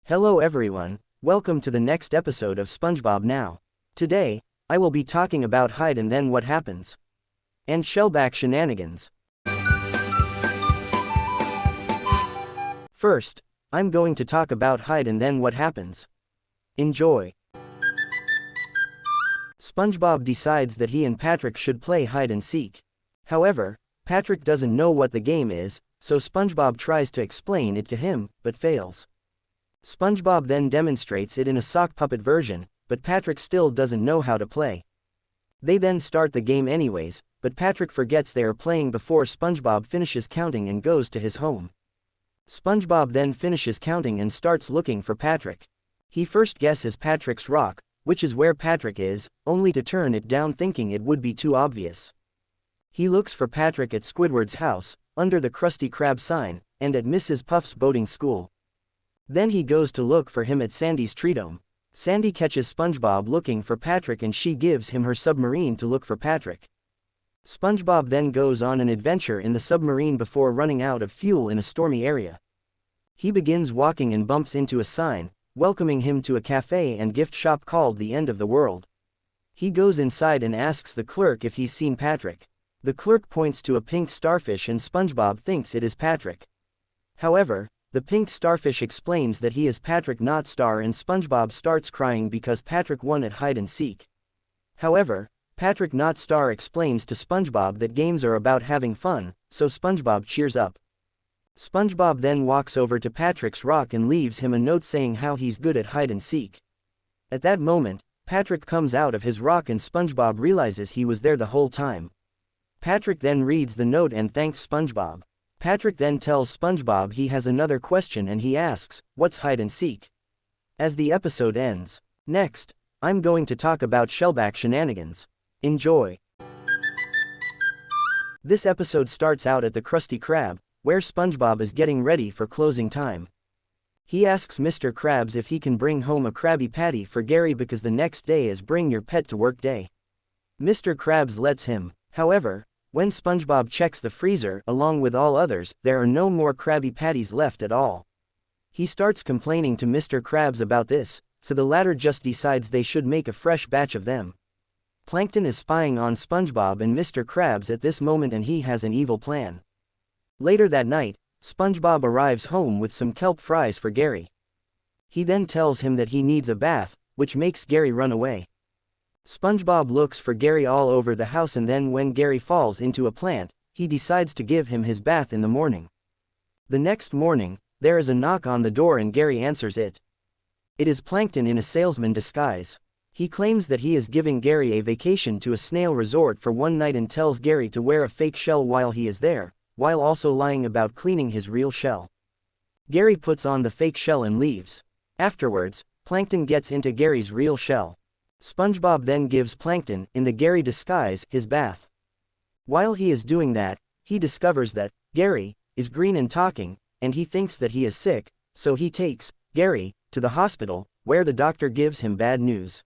Hello everyone, welcome to the next episode of SpongeBob Now. Today, I will be talking about Hide and Then What Happens and Shellback Shenanigans. First, I'm going to talk about Hide and Then What Happens. Enjoy. SpongeBob decides that he and Patrick should play hide and seek. However, Patrick doesn't know what the game is, so SpongeBob tries to explain it to him, but fails. SpongeBob then demonstrates it in a sock puppet version, but Patrick still doesn't know how to play. They then start the game anyways, but Patrick forgets they are playing before SpongeBob finishes counting and goes to his home. SpongeBob then finishes counting and starts looking for Patrick. He first guesses Patrick's rock, which is where Patrick is, only to turn it down thinking it would be too obvious. He looks for Patrick at Squidward's house, under the Krusty Krab sign, and at Mrs. Puff's boating school. Then he goes to look for him at Sandy's tree dome. Sandy catches SpongeBob looking for Patrick and she gives him her submarine to look for Patrick. SpongeBob then goes on an adventure in the submarine before running out of fuel in a stormy area. He begins walking and bumps into a sign, welcoming him to a cafe and gift shop called The End of the World. He goes inside and asks the clerk if he's seen Patrick. The clerk points to a pink starfish and SpongeBob thinks it is Patrick. However, the pink starfish explains that he is Patrick not Star and SpongeBob starts crying because Patrick won at hide and seek. However, Patrick not Star explains to SpongeBob that games are about having fun, so SpongeBob cheers up. SpongeBob then walks over to Patrick's rock and leaves him a note saying how he's good at hide and seek. At that moment, Patrick comes out of his rock and SpongeBob realizes he was there the whole time. Patrick then reads the note and thanks SpongeBob. Patrick then tells SpongeBob he has another question and he asks, "What's hide and seek?" As the episode ends. Next, I'm going to talk about Shellback Shenanigans. Enjoy. This episode starts out at the Krusty Krab, where SpongeBob is getting ready for closing time. He asks Mr. Krabs if he can bring home a Krabby Patty for Gary because the next day is Bring Your Pet to Work Day. Mr. Krabs lets him. However, when SpongeBob checks the freezer along with all others, there are no more Krabby Patties left at all. He starts complaining to Mr. Krabs about this, so the latter just decides they should make a fresh batch of them. Plankton is spying on SpongeBob and Mr. Krabs at this moment and he has an evil plan. Later that night, SpongeBob arrives home with some kelp fries for Gary. He then tells him that he needs a bath, which makes Gary run away. SpongeBob looks for Gary all over the house and then when Gary falls into a plant, he decides to give him his bath in the morning. The next morning, there is a knock on the door and Gary answers it. It is Plankton in a salesman disguise. He claims that he is giving Gary a vacation to a snail resort for one night and tells Gary to wear a fake shell while he is there, while also lying about cleaning his real shell. Gary puts on the fake shell and leaves. Afterwards, Plankton gets into Gary's real shell. SpongeBob then gives Plankton, in the Gary disguise, his bath. While he is doing that, he discovers that Gary is green and talking, and he thinks that he is sick, so he takes Gary to the hospital, where the doctor gives him bad news.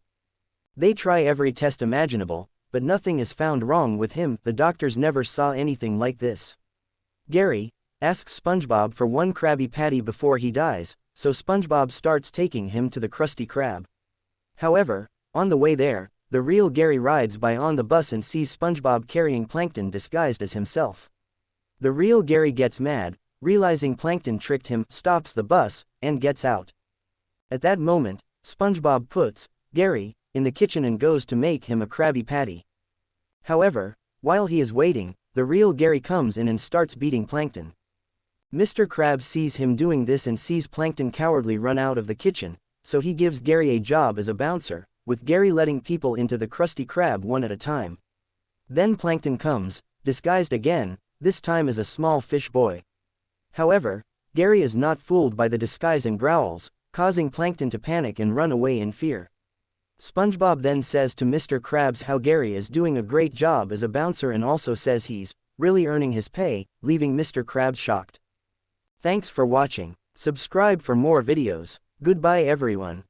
They try every test imaginable, but nothing is found wrong with him. The doctors never saw anything like this. Gary asks SpongeBob for one Krabby Patty before he dies, so SpongeBob starts taking him to the Krusty Krab. However, on the way there, the real Gary rides by on the bus and sees SpongeBob carrying Plankton disguised as himself. The real Gary gets mad, realizing Plankton tricked him, stops the bus, and gets out. At that moment, SpongeBob puts Gary in the kitchen and goes to make him a Krabby Patty. However, while he is waiting, the real Gary comes in and starts beating Plankton. Mr. Krabs sees him doing this and sees Plankton cowardly run out of the kitchen, so he gives Gary a job as a bouncer, with Gary letting people into the Krusty Krab one at a time. Then Plankton comes, disguised again, this time as a small fish boy. However, Gary is not fooled by the disguise and growls, causing Plankton to panic and run away in fear. SpongeBob then says to Mr. Krabs how Gary is doing a great job as a bouncer and also says he's really earning his pay, leaving Mr. Krabs shocked. Thanks for watching. Subscribe for more videos. Goodbye everyone.